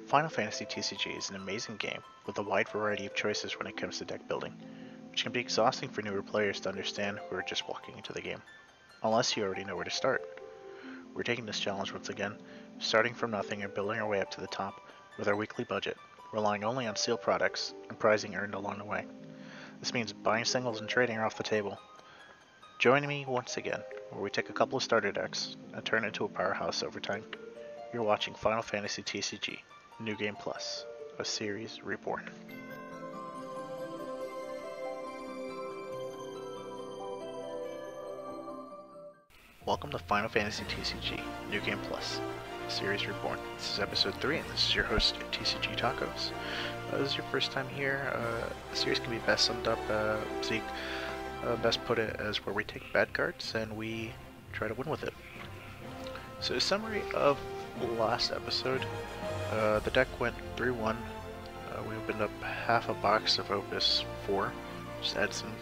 Final Fantasy TCG is an amazing game with a wide variety of choices when it comes to deck building, which can be exhausting for newer players to understand who are just walking into the game, unless you already know where to start. We're taking this challenge once again, starting from nothing and building our way up to the top with our weekly budget, relying only on sealed products and prizing earned along the way. This means buying singles and trading are off the table. Join me once again, where we take a couple of starter decks and turn it into a powerhouse over time. You're watching Final Fantasy TCG, New Game Plus, a series reborn. Welcome to Final Fantasy TCG, New Game Plus, a series reborn. This is episode 3 and this is your host, TCG Tacos. This is your first time here. The series can be best summed up, Zeke best put it as where we take bad cards and we try to win with it. So a summary of last episode, the deck went 3-1. We opened up half a box of Opus 4, just add some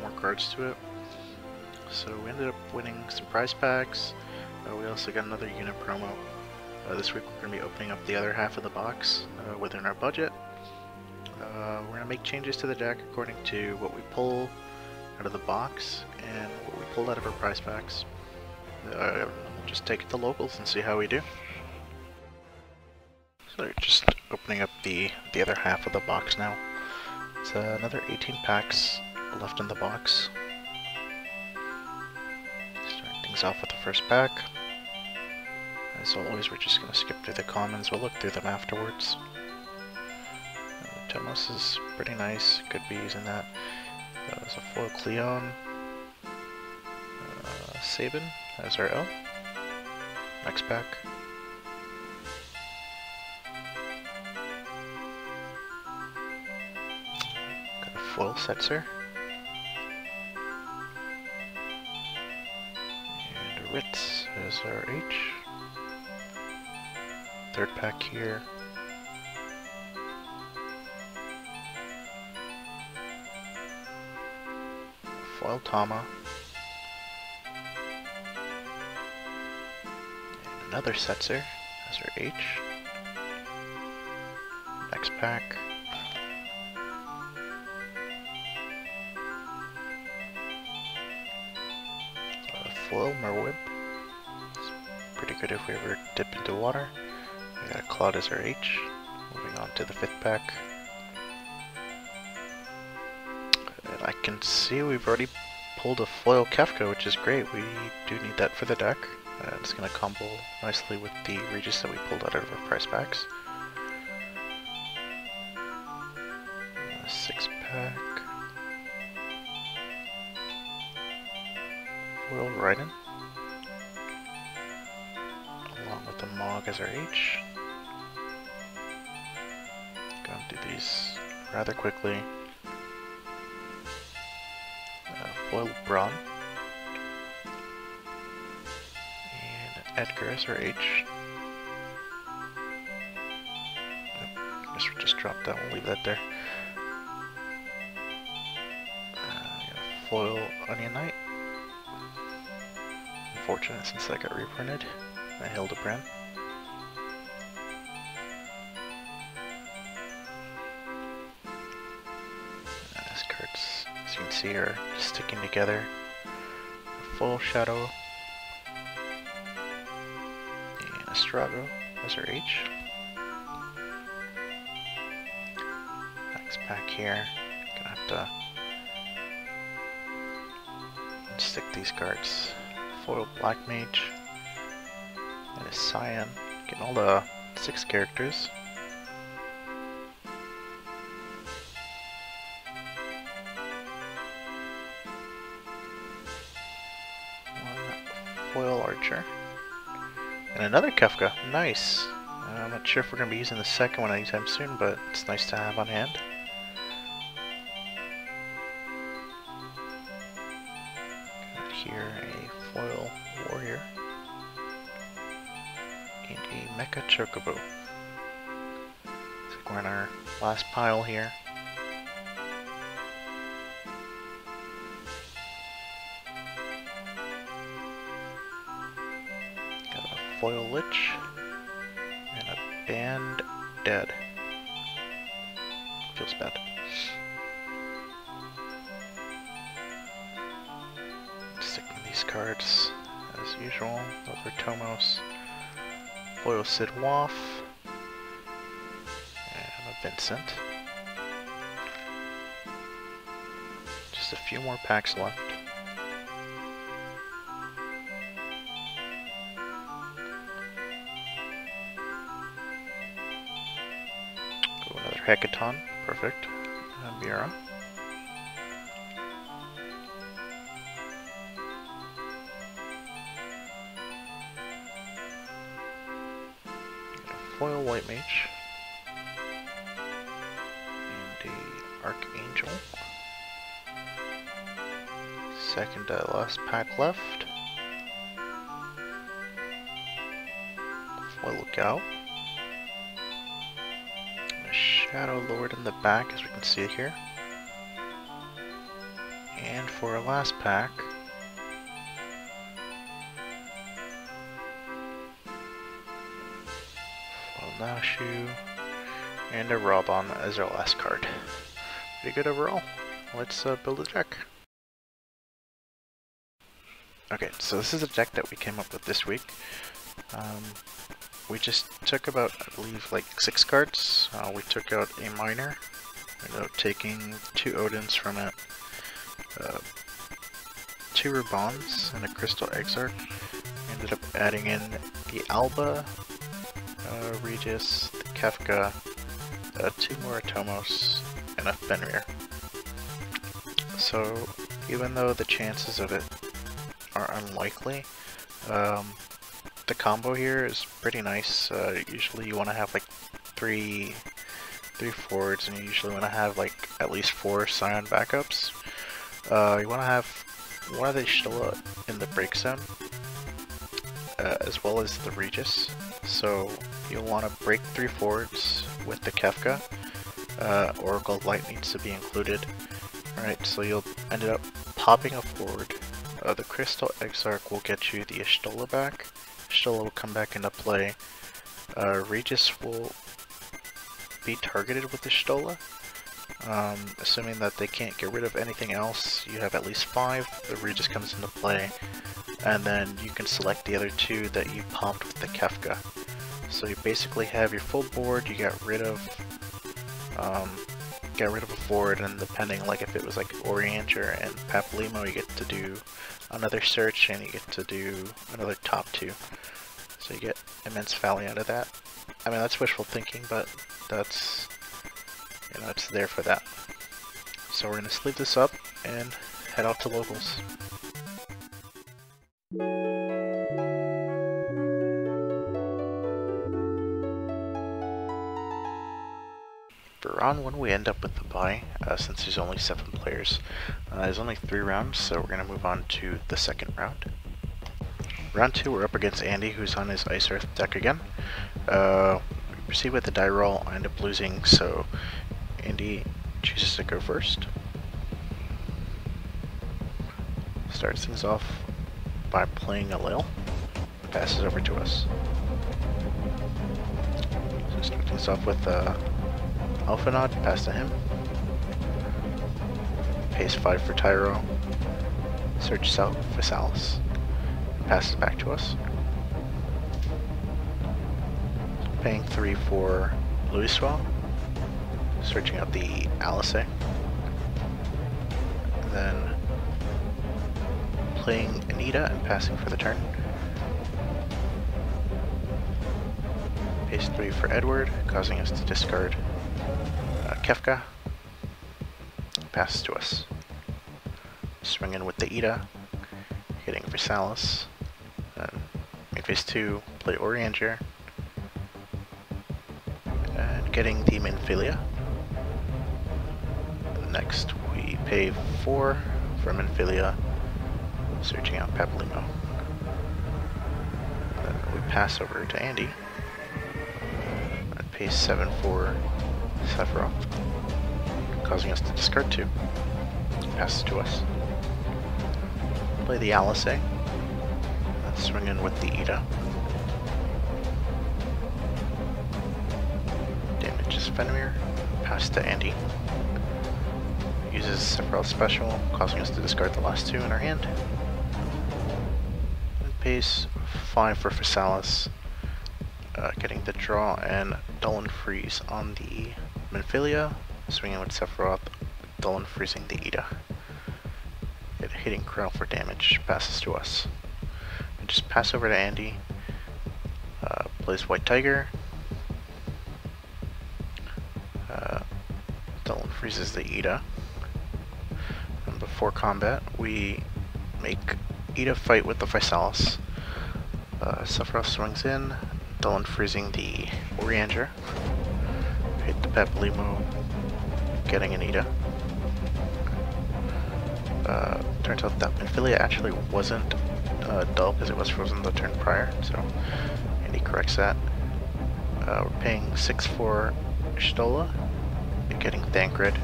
more cards to it. So we ended up winning some prize packs. We also got another unit promo. This week we're going to be opening up the other half of the box within our budget. We're going to make changes to the deck according to what we pull out of the box and what we pulled out of our prize packs. Just take it to locals and see how we do. So just opening up the other half of the box now. It's another 18 packs left in the box. Starting things off with the first pack. As always, we're just going to skip through the commons. We'll look through them afterwards. Tomos is pretty nice. Could be using that. There's a foil Cleon. Sabin as our L. Next pack. Got a foil Setzer. And a Ritz as our H. Third pack here. Foil Tama. And another Setzer as our H. Next pack. Foil Merwib. It's pretty good if we ever dip into water. We got a Claude as our H. Moving on to the fifth pack. And I can see we've already pulled a foil Kefka, which is great. We do need that for the deck. It's going to combo nicely with the Regis that we pulled out of our prize packs. A 6-pack. Foil Raiden. Along with the Mog as our H. Going through these rather quickly. Foil Braun. And Edgar as our H. Nope, just drop that, we'll leave that there. Foil Onion Knight. Unfortunate since that got reprinted. A Hildebrand. These cards, as you can see, are sticking together. A full Shadow. And Astrago as our H. Next pack here. Gonna have to stick these cards. Foil Black Mage. And a Cyan. Getting all the 6 characters. Foil Archer. And another Kefka. Nice. I'm not sure if we're going to be using the second one anytime soon, but it's nice to have on hand. Got here a Foil Warrior. And a Mecha Chocobo. Looks like we're in our last pile here. Got a Foil Lich. And a Band dead. Feels bad. Sticking these cards as usual. Over Tomos. Foil Sid Waff. And a Vincent. Just a few more packs left. Go another Hekaton. Perfect. And Mira. Foil White Mage. And a Archangel. Second last pack left. Foil Lookout. A Shadow Lord in the back, as we can see it here. And for our last pack, Nashu, and a Robon as our last card. Pretty good overall. Let's build a deck. Okay, so this is a deck that we came up with this week. We just took about, I believe, like 6 cards. We took out a Miner, ended up taking 2 Odins from it, 2 Reborns, and a Crystal Exarch. Ended up adding in the Alba, Regis, the Kefka, 2 more Tomos, and a Fenrir. So, even though the chances of it are unlikely, the combo here is pretty nice. Usually you want to have like three forwards, and you usually want to have like at least 4 Scion backups. You want to have one of the Stola in the break zone, as well as the Regis. So you'll want to break 3 forwards with the Kefka. Oracle Light needs to be included. Alright, so you'll end up popping a forward. The Crystal Exarch will get you the Y'shtola back. Y'shtola will come back into play. Regis will be targeted with the Y'shtola. Assuming that they can't get rid of anything else, you have at least 5. The Regis comes into play. And then you can select the other 2 that you pumped with the Kefka. So you basically have your full board. You got rid of a forward, and depending, like if it was like Orianger and Papalymo, you get to do another search, and you get to do another top 2. So you get immense value out of that. I mean, that's wishful thinking, but that's, you know, it's there for that. So we're gonna sleeve this up and head out to locals. For round 1, we end up with the bye, since there's only 7 players. There's only 3 rounds, so we're going to move on to the second round. Round 2, we're up against Andy, who's on his Ice Earth deck again. We proceed with the die roll. I end up losing, so Andy chooses to go first. Starts things off by playing a Lil. Passes over to us. So start things off with Alphanod, pass to him. Pays 5 for Tyro. Searches out Visalis. Passes back to us. Paying 3 for Louiswell. Searching out the Alice. Then playing Anita and passing for the turn. Pays 3 for Edward, causing us to discard Kefka. Passes to us. Swing in with the Ida, hitting Visalis. Then main phase 2, play Orianger, and getting the Minfilia. Next we pay 4 for Minfilia, searching out Papalymo. Then we pass over to Andy, and pay 7 for Sephiroth, causing us to discard 2. Passes to us. Play the Alice, swing in with the Ida. Fenrir, pass to Andy. Uses Sephiroth's special, causing us to discard the last 2 in our hand. And pays 5 for Physalis, getting the draw and dull and freeze on the Minfilia, swinging with Sephiroth, dull and freezing the Ida. Hitting Krell for damage, passes to us. And just pass over to Andy, plays White Tiger, dull and freezes the Ida. And before combat, we make Ida fight with the Physalis. Sephiroth swings in, dull and freezing the Oriander. Hit the Peplimo, getting an Ida. Turns out that Minfilia actually wasn't dull because it was frozen the turn prior, so Andy corrects that. We're paying 6 for Stola, getting Thancred.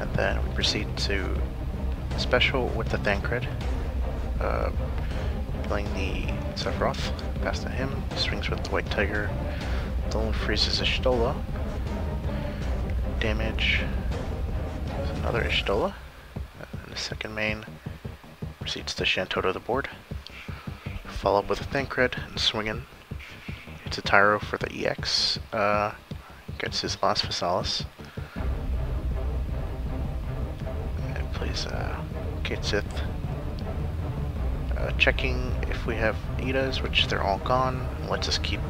And then we proceed to special with the Thancred, playing the Sephiroth, pass to him, swings with the White Tiger, dull and freezes Ishtola. Damage, another Ishtola, and the second main proceeds to Shantoto the board. Follow up with a Thancred and swinging. It's a Tyro for the EX, gets his last Physalis. And plays Kate Sith. Checking if we have Idas, which they're all gone, lets us keep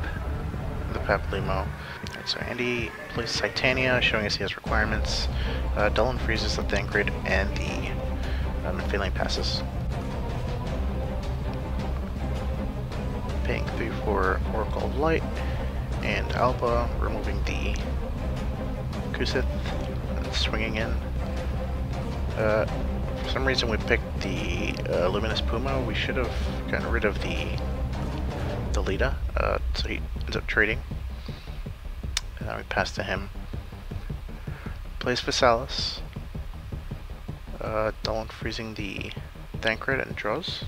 the Paplimo. Alright, so Andy plays Titania, showing us he has requirements. Dull and freezes the Thancred and the Minfilia passes. Paying 3 for Oracle of Light and Alba, removing the Kusith and swinging in. For some reason we picked the Luminous Puma. We should have gotten rid of the Lita, so he ends up trading. And then we pass to him. Plays Physalis, dull and freezing the Thancred and draws.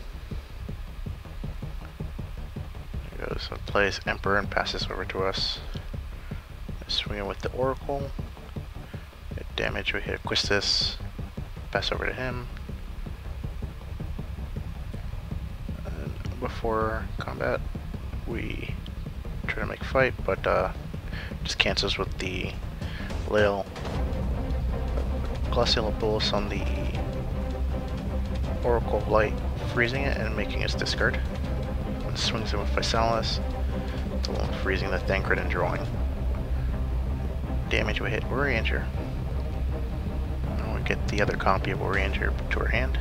There goes, so plays Emperor and passes over to us. Swinging with the Oracle. Hit damage, we hit Aquistus. Pass over to him. And before combat, we try to make fight, but just cancels with the Lail Glaciolopoulos on the Oracle of Light, freezing it and making us discard. And swings in with Physalis, freezing the Thancred and drawing. Damage, we hit Oriander. And we get the other copy of Oriander to our hand.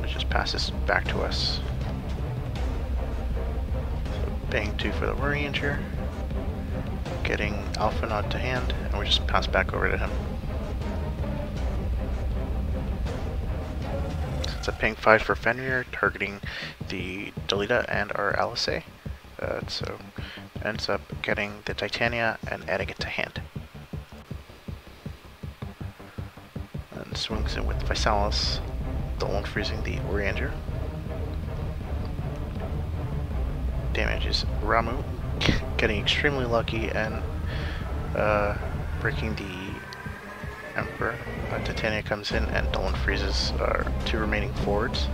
It just passes back to us. So paying 2 for the Oriander, getting Alpha Nod to hand, and we just pass back over to him. It's a paying 5 for Fenrir, targeting the Delita and our Alisaie. So ends up getting the Titania and adding it to hand. And swings in with Physalis, dull and freezing the Oriander. Damages Ramu, getting extremely lucky and breaking the Emperor. Titania comes in and dull and freezes our 2 remaining forwards.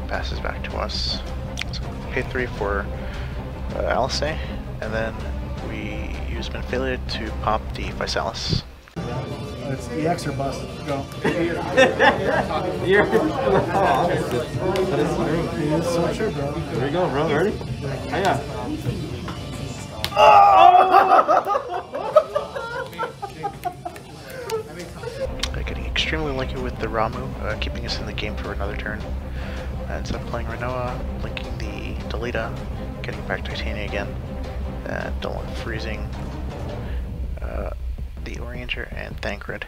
Passes back to us. So pay 3 for Alisaie, and then we use Minfilia to pop the Physalis. It's EX or bust. Go. You're opposite. That is true. It is so true, bro. There you go, bro. Ready? Oh, yeah. Getting extremely lucky with the Ramu, keeping us in the game for another turn. Ends up playing Renoa, linking the Delita, getting back Titania again, dull and freezing the Oriander and Thancred.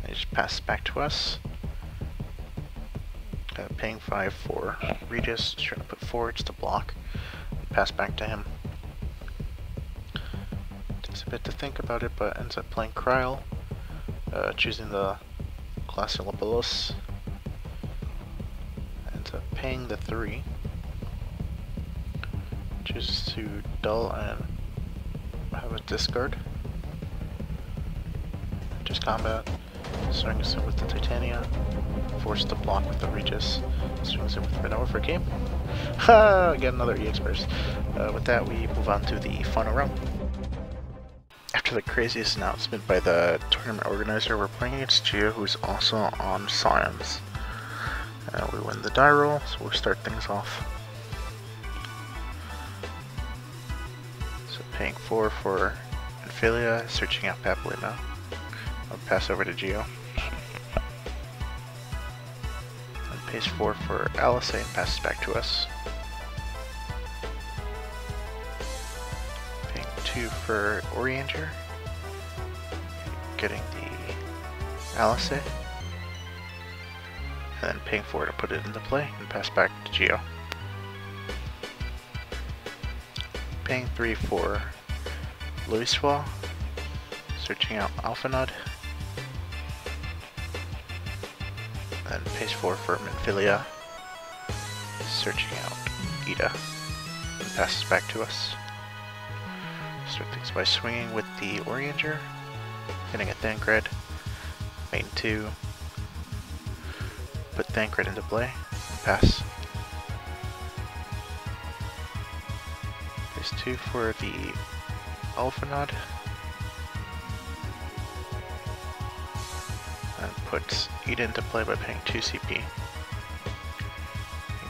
It just passes back to us. Paying 5 for Regis, trying to put forwards to block. Pass back to him. Takes a bit to think about it, but ends up playing Kryl, choosing the Glaciolopoulos. Ends up paying the 3. chooses to dull and have a discard. Just combat. Swings in with the Titania. Forced to block with the Regis. Swings in with Renova for game. Ha! Get another EX burst. With that, we move on to the final round. After the craziest announcement by the tournament organizer, we're playing against Gio, who's also on Science. We win the die roll, so we'll start things off. So paying 4 for Infilia, searching out Papolino. I'll pass over to Gio. And pays 4 for Alice and passes back to us. Paying 2 for Orianger. Getting the Alice. And then paying 4 to put it into play and pass back to Gio. Paying 3 for Louiswa. Searching out Alphanod. Then pays 4 for Minfilia, searching out Ida, and passes back to us. Start things by swinging with the Orianger, hitting a Thancred, main 2, put Thancred into play, and pass. Pays 2 for the Alphanod, and puts Ida into play by paying 2 CP. Paying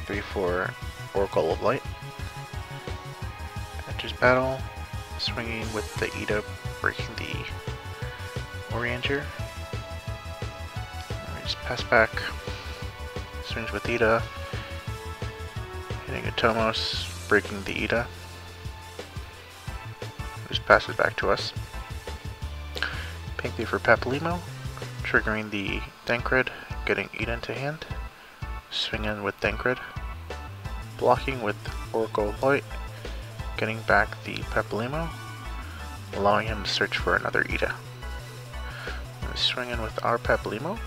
3 for Oracle of Light. Enters battle, swinging with the Ida, breaking the Orianger. And we just pass back, swings with Ida, hitting a Tomos, breaking the Ida. Just passes back to us. Paying 3 for Papolimo. Triggering the Thancred, getting Ida into hand, swing in with Thancred, blocking with Oracle of Light, getting back the Papolimo, allowing him to search for another Ida. And swing in with our Papolimo,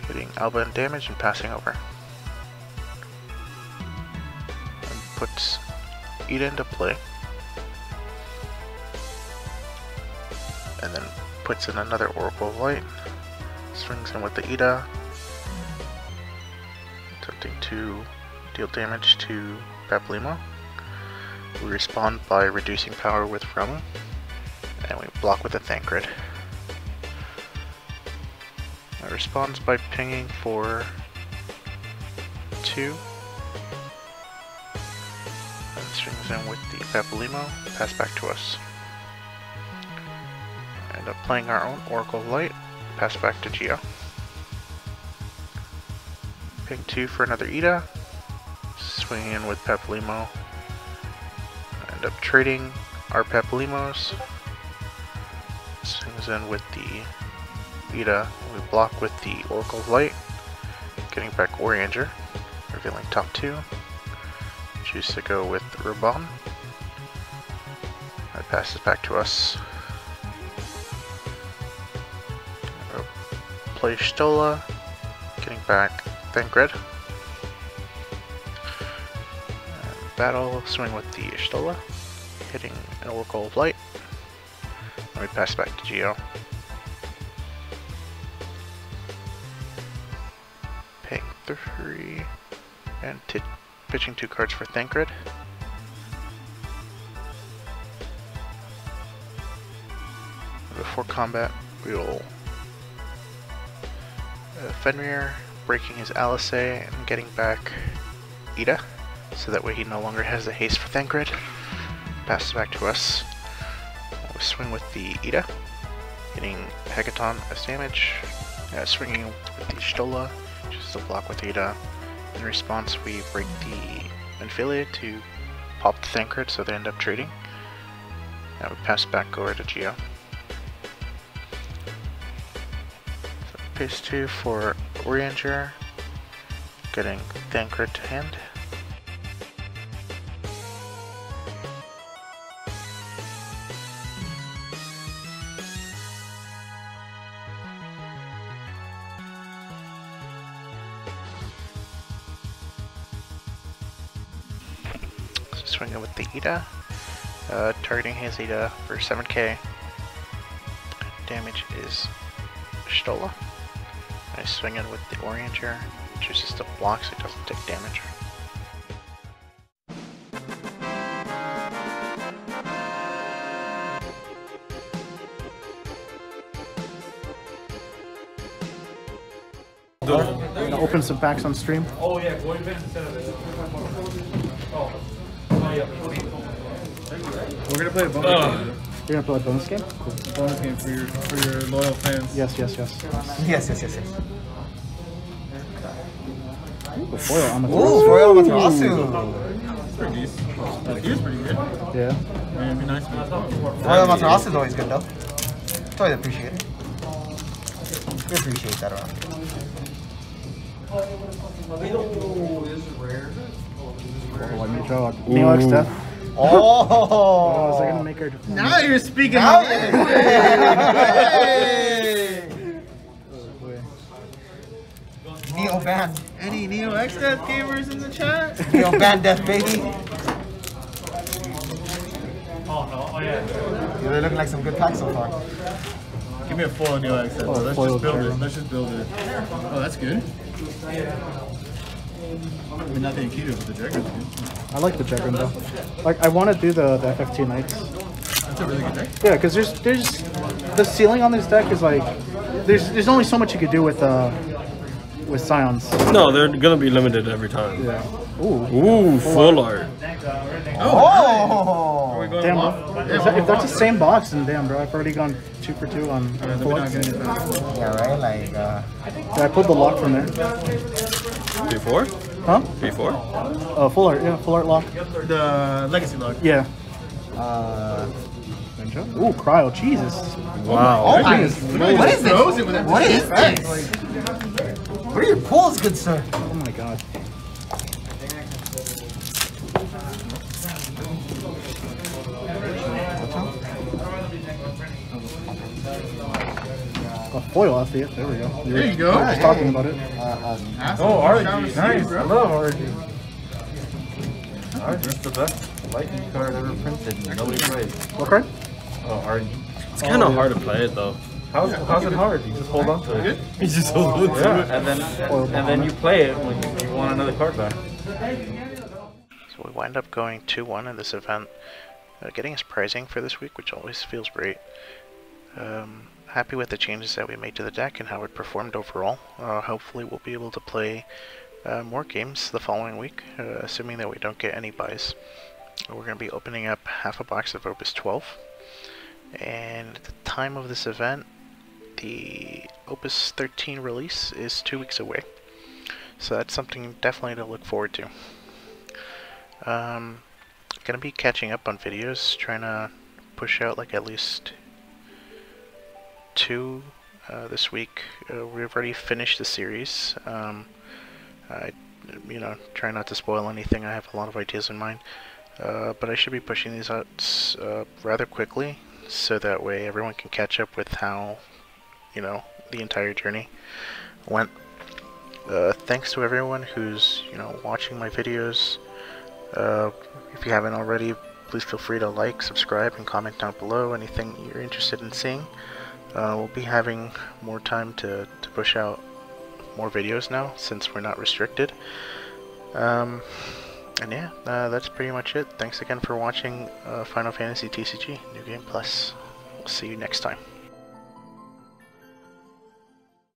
hitting Alba and damage and passing over. And puts Ida into play, and then puts in another Oracle of Light, swings in with the Ida, attempting to deal damage to Papolimo. We respond by reducing power with Realm, and we block with the Thancred. It responds by pinging for 2, and swings in with the Papolimo, pass back to us. End up playing our own Oracle of Light, pass back to Gio. Ping 2 for another Ida, swing in with Papolimo, end up trading our Papolimos, swings in with the Ida, we block with the Oracle of Light, getting back Orianger, revealing top 2, choose to go with Reborn, that passes back to us. Play Stola, getting back Thancred. Battle, swing with the Stola, hitting an Oracle of Light. And we pass back to Gio. Paying 3, and pitching 2 cards for Thancred. Before combat, we will Fenrir, breaking his Alice and getting back Ida, so that way he no longer has the haste for Thancred. Passes back to us. We swing with the Ida, hitting Hecaton as damage, swinging with the Stola, just a block with Ida. In response, we break the Minfilia to pop the Thancred, so they end up trading. Now we pass back over to Gio. Pays 2 for Orianger, getting Thancred to hand. Swinging with the Ida. Targeting his Ida for 7k. Damage is Stola. I swing in with the Orienter, chooses to block so it doesn't take damage. Gonna open some packs on stream. Oh yeah, go advance instead of it. We're gonna play a bonus game. You're gonna play a bonus game? Bonus game for your loyal fans. Yes. Yes. Ooh, foil Amaterasu. Ooh, Royal Amaterasu. It's pretty decent. He is pretty good. Yeah. Man, it'd be nice to Royal Amaterasu is always good though. It's always appreciated. We appreciate that around here. Oh, I made joke. Neox death. Oh! Oh, is that gonna make her? Now you're speaking. Now Neo Band. Any Neo X Death gamers in the chat? Neo Band Death, baby. Yeah, they're looking like some good packs so far. Give me a foil Neo X Death. Oh, Let's foil just build Dragon. it. Let's just build it. Oh, that's good. I mean, nothing Aikido, but the Dragon's good. I like the Jegrin though. Like, I want to do the FFT Knights. That's a really good deck. Yeah, because there's the ceiling on this deck is like there's only so much you could do with Scions. No, they're gonna be limited every time. Yeah. Ooh. Ooh, full art. Oh! Damn, bro. If that's the same box, then damn, bro. I've already gone 2 for 2 on full art. Yeah, right? Like, Yeah, I pulled the lock from there. Before? Huh? Before? Full art. Yeah, full art lock. The Legacy Log. Yeah. Ooh, cryo. Jesus. Wow. oh my, is what is this? What is this? What are your pulls, good sir? Oh my god. A foil after it. There we go. There you go. We were just talking about it. Oh, RG. Nice. I love RG. That's the best lightning card ever printed. Nobody plays. What card? Oh, RNG. It's kind of hard to play it though. How's it hard? You just hold on to it. You just hold on to Yeah, it. and then you play it when you want another card back. So we wind up going 2-1 in this event, getting us pricing for this week, which always feels great. Happy with the changes that we made to the deck and how it performed overall. Hopefully we'll be able to play more games the following week, assuming that we don't get any buys. We're going to be opening up half a box of Opus 12, and at the time of this event, the Opus 13 release is 2 weeks away. So that's something definitely to look forward to. Gonna be catching up on videos, trying to push out like at least 2 this week. We've already finished the series. I, try not to spoil anything. I have a lot of ideas in mind, but I should be pushing these out rather quickly, so that way everyone can catch up with how, the entire journey went. Thanks to everyone who's, watching my videos. If you haven't already, please feel free to like, subscribe, and comment down below anything you're interested in seeing. We'll be having more time to push out more videos now, since we're not restricted. And yeah, that's pretty much it. Thanks again for watching Final Fantasy TCG New Game Plus. We'll see you next time.